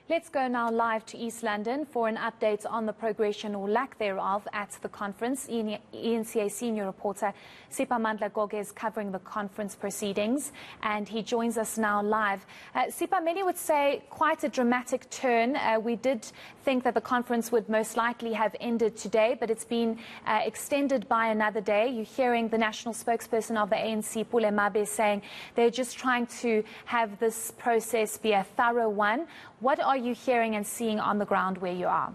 Let's go now live to East London for an update on the progression or lack thereof at the conference. eNCA senior reporter Siphamandla Goge is covering the conference proceedings, and he joins us now live. Sipa, many would say quite a dramatic turn. We did think that the conference would most likely have ended today, but it's been extended by another day. You're hearing the national spokesperson of the ANC, Stalemate, saying they're just trying to have this process be a thorough one. What are you hearing and seeing on the ground where you are?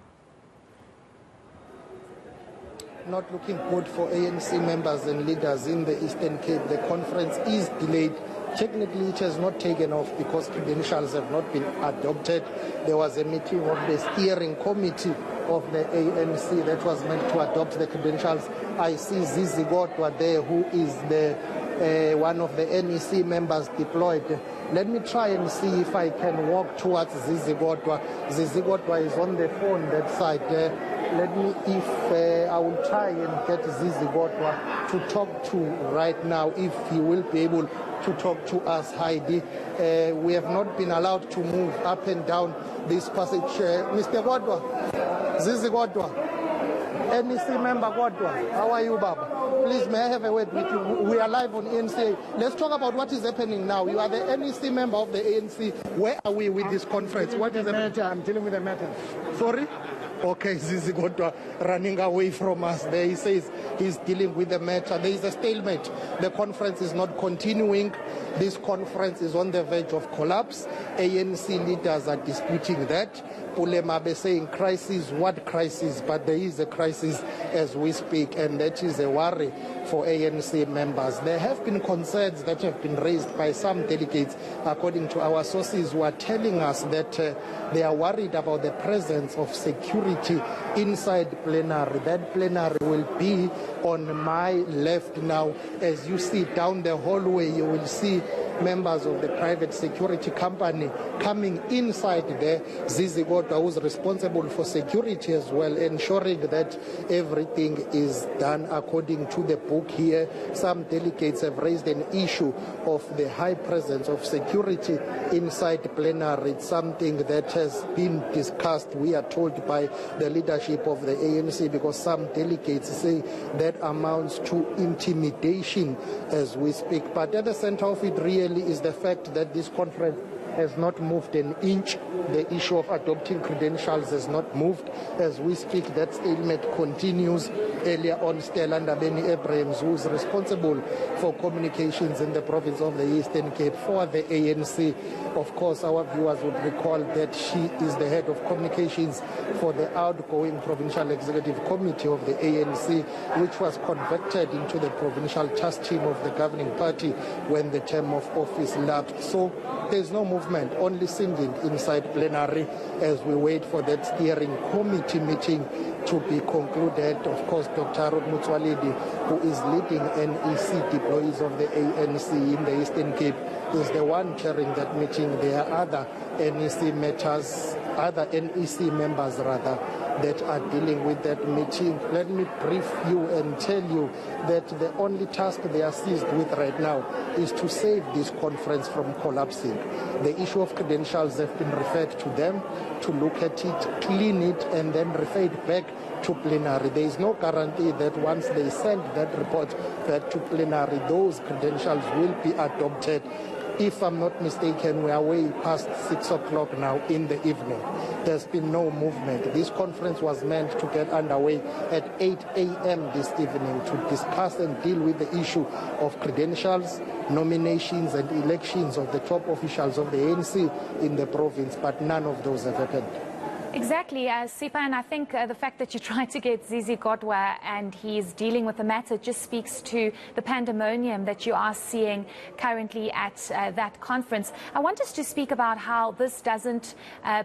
Not looking good for ANC members and leaders in the Eastern Cape. The conference is delayed. Technically, it has not taken off because credentials have not been adopted. There was a meeting of the steering committee of the ANC that was meant to adopt the credentials. I see Zizi Godwa there, who is the one of the NEC members deployed. Let me try and see if I can walk towards Zizi Godwa. Zizi Godwa is on the phone that side there. Let me, if I will try and get Zizi Godwa to talk to right now, if he will be able to talk to us, Heidi. We have not been allowed to move up and down this passage. Mr. Godwa, Zizi Godwa, NEC member Godwa, how are you, Baba? Please, may I have a word with you? We are live on eNCA. Let's talk about what is happening now. You are the NEC member of the ANC. Where are we with this conference? What is the matter? I'm dealing with the matter. Sorry? Okay, Zizi Godwa running away from us there. He says he's dealing with the matter. There is a stalemate. The conference is not continuing. This conference is on the verge of collapse. ANC leaders are disputing that. Stalemate saying crisis, what crisis? But there is a crisis as we speak, and that is a worry for ANC members. There have been concerns that have been raised by some delegates, according to our sources, who are telling us that they are worried about the presence of security inside plenary. That plenary will be on my left now. As you see down the hallway, you will see members of the private security company coming inside there. Zizi Godwa, who's responsible for security as well, ensuring that everything is done according to the book here. Some delegates have raised an issue of the high presence of security inside plenary. It's something that has been discussed, we are told, by the leadership of the ANC, because some delegates say that amounts to intimidation as we speak. But at the center of it really is the fact that this conference has not moved an inch. The issue of adopting credentials has not moved. As we speak, that stalemate continues. Earlier on, Stalemate Abrahams, who is responsible for communications in the province of the Eastern Cape for the ANC. Of course, our viewers would recall that she is the head of communications for the outgoing Provincial Executive Committee of the ANC, which was converted into the provincial task team of the governing party when the term of office lapsed. So there's no movement, only singing inside plenary as we wait for that steering committee meeting to be concluded. Of course, Dr. Harold Motsoaledi, who is leading NEC deployees of the ANC in the Eastern Cape, is the one chairing that meeting. There are other NEC matters, other NEC members rather, that are dealing with that meeting. Let me brief you and tell you that the only task they are seized with right now is to save this conference from collapsing. The issue of credentials have been referred to them to look at it, clean it, and then refer it back to plenary. There is no guarantee that once they send that report back to plenary, those credentials will be adopted. If I'm not mistaken, we are way past 6 o'clock now in the evening. There's been no movement. This conference was meant to get underway at 8 a.m. this evening to discuss and deal with the issue of credentials, nominations and elections of the top officials of the ANC in the province, but none of those have happened. Exactly, Sipa, and I think the fact that you tried to get Zizi Godwa and he's dealing with the matter just speaks to the pandemonium that you are seeing currently at that conference. I want us to speak about how this doesn't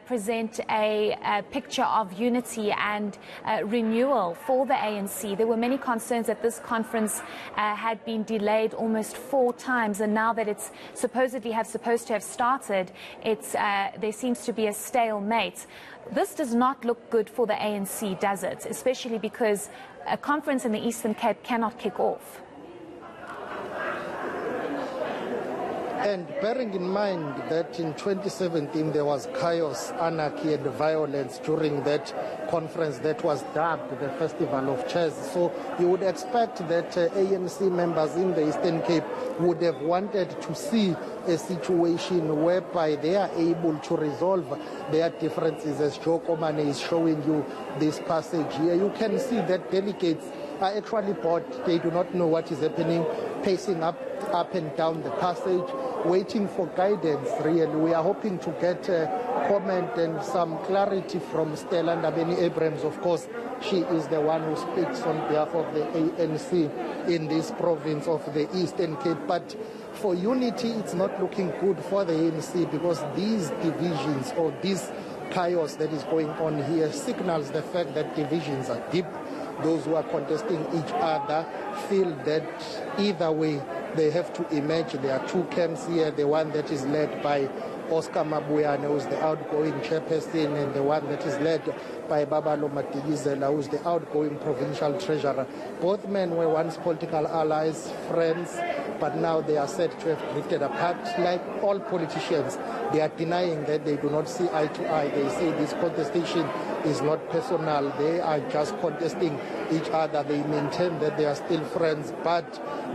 present a picture of unity and renewal for the ANC. There were many concerns that this conference had been delayed almost 4 times, and now that it's supposed to have started, there seems to be a stalemate. This does not look good for the ANC, does it? Especially because a conference in the Eastern Cape cannot kick off. And bearing in mind that in 2017 there was chaos, anarchy and violence during that conference that was dubbed the Festival of Chairs. So you would expect that ANC members in the Eastern Cape would have wanted to see a situation whereby they are able to resolve their differences, as Joe Komane is showing you this passage here. You can see that delegates are actually bored. They do not know what is happening, pacing up and down the passage, waiting for guidance, really. We are hoping to get a comment and some clarity from Stella Ndabeni-Abrahams. Of course, she is the one who speaks on behalf of the ANC in this province of the Eastern Cape. But for unity, it's not looking good for the ANC, because these divisions or this chaos that is going on here signals the fact that divisions are deep. Those who are contesting each other feel that either way they have to emerge. There are two camps here, the one that is led by Oscar Mabuyane, who is the outgoing chairperson, and the one that is led by Babalo Matigizela, who is the outgoing provincial treasurer. Both men were once political allies, friends, but now they are said to have drifted apart. Like all politicians, they are denying that they do not see eye to eye. They say this contestation is not personal. They are just contesting each other. They maintain that they are still friends, but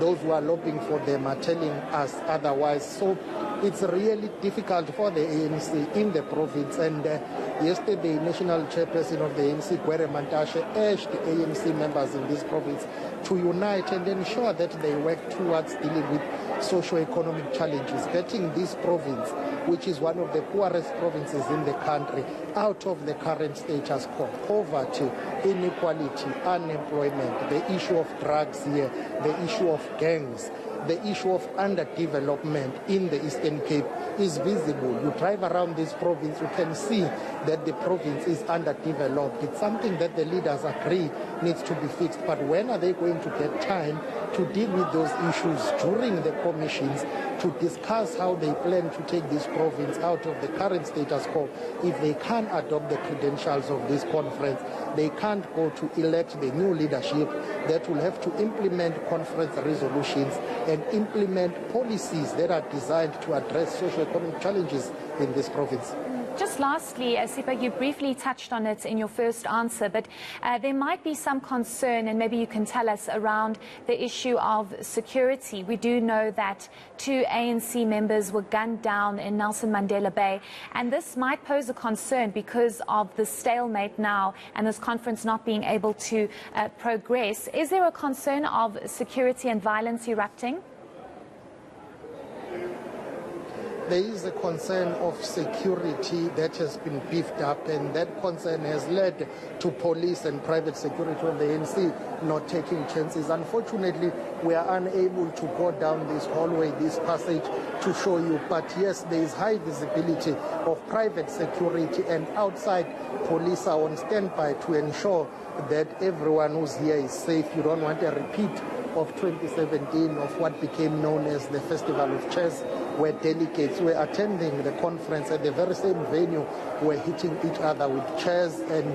those who are lobbying for them are telling us otherwise. So it's really difficult for the ANC in the province. And yesterday, National Chairperson of the ANC, Gwere Mantashe, urged ANC members in this province to unite and ensure that they work towards dealing with socio-economic challenges, getting this province, which is one of the poorest provinces in the country, out of the current status quo. Poverty, inequality, unemployment, the issue of drugs here, the issue of gangs, the issue of underdevelopment in the Eastern Cape is visible. You drive around this province, you can see that the province is underdeveloped. It's something that the leaders agree needs to be fixed. But when are they going to get time to deal with those issues during the commissions, to discuss how they plan to take this province out of the current status quo? If they can't adopt the credentials of this conference, they can't go to elect the new leadership that will have to implement conference resolutions and implement policies that are designed to address socio-economic challenges in this province. Just lastly, Sipha, you briefly touched on it in your first answer, but there might be some concern, and maybe you can tell us, around the issue of security. We do know that 2 ANC members were gunned down in Nelson Mandela Bay, and this might pose a concern because of the stalemate now and this conference not being able to progress. Is there a concern of security and violence erupting? There is a concern of security that has been beefed up, and that concern has led to police and private security of the ANC not taking chances. Unfortunately, we are unable to go down this hallway, this passage, to show you. But yes, there is high visibility of private security, and outside police are on standby to ensure that everyone who's here is safe. You don't want a repeat of 2017 of what became known as the Festival of Chairs, where delegates were attending the conference at the very same venue, were hitting each other with chairs. And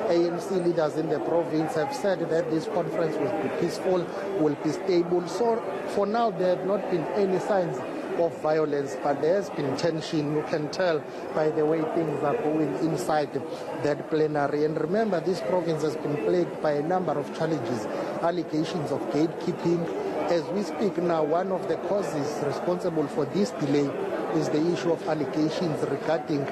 ANC leaders in the province have said that this conference will be peaceful, will be stable. So for now, there have not been any signs of violence, but there has been tension. You can tell by the way things are going inside that plenary. And remember, this province has been plagued by a number of challenges, allegations of gatekeeping. As we speak now, one of the causes responsible for this delay is the issue of allegations regarding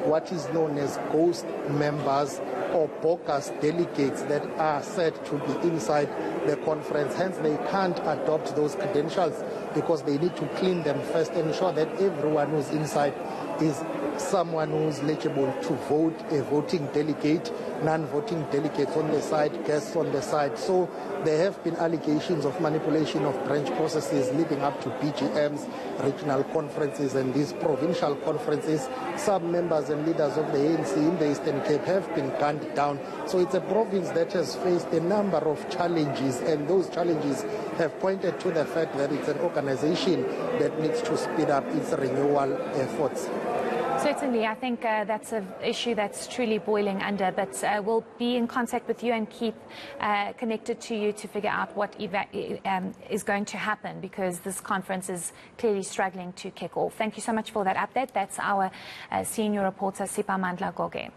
what is known as ghost members or bogus delegates that are said to be inside the conference. Hence, they can't adopt those credentials because they need to clean them first and ensure that everyone who's inside is someone who's eligible to vote, a voting delegate, non-voting delegates on the side, guests on the side. So there have been allegations of manipulation of branch processes leading up to BGMs, regional conferences, and these provincial conferences. Some members and leaders of the ANC in the Eastern Cape have been gunned down. So it's a province that has faced a number of challenges, and those challenges have pointed to the fact that it's an organization that needs to speed up its renewal efforts. So Certainly, I think that's an issue that's truly boiling under, but we'll be in contact with you and keep connected to you to figure out what is going to happen, because this conference is clearly struggling to kick off. Thank you so much for that update. That's our senior reporter, Siphamandla Goge.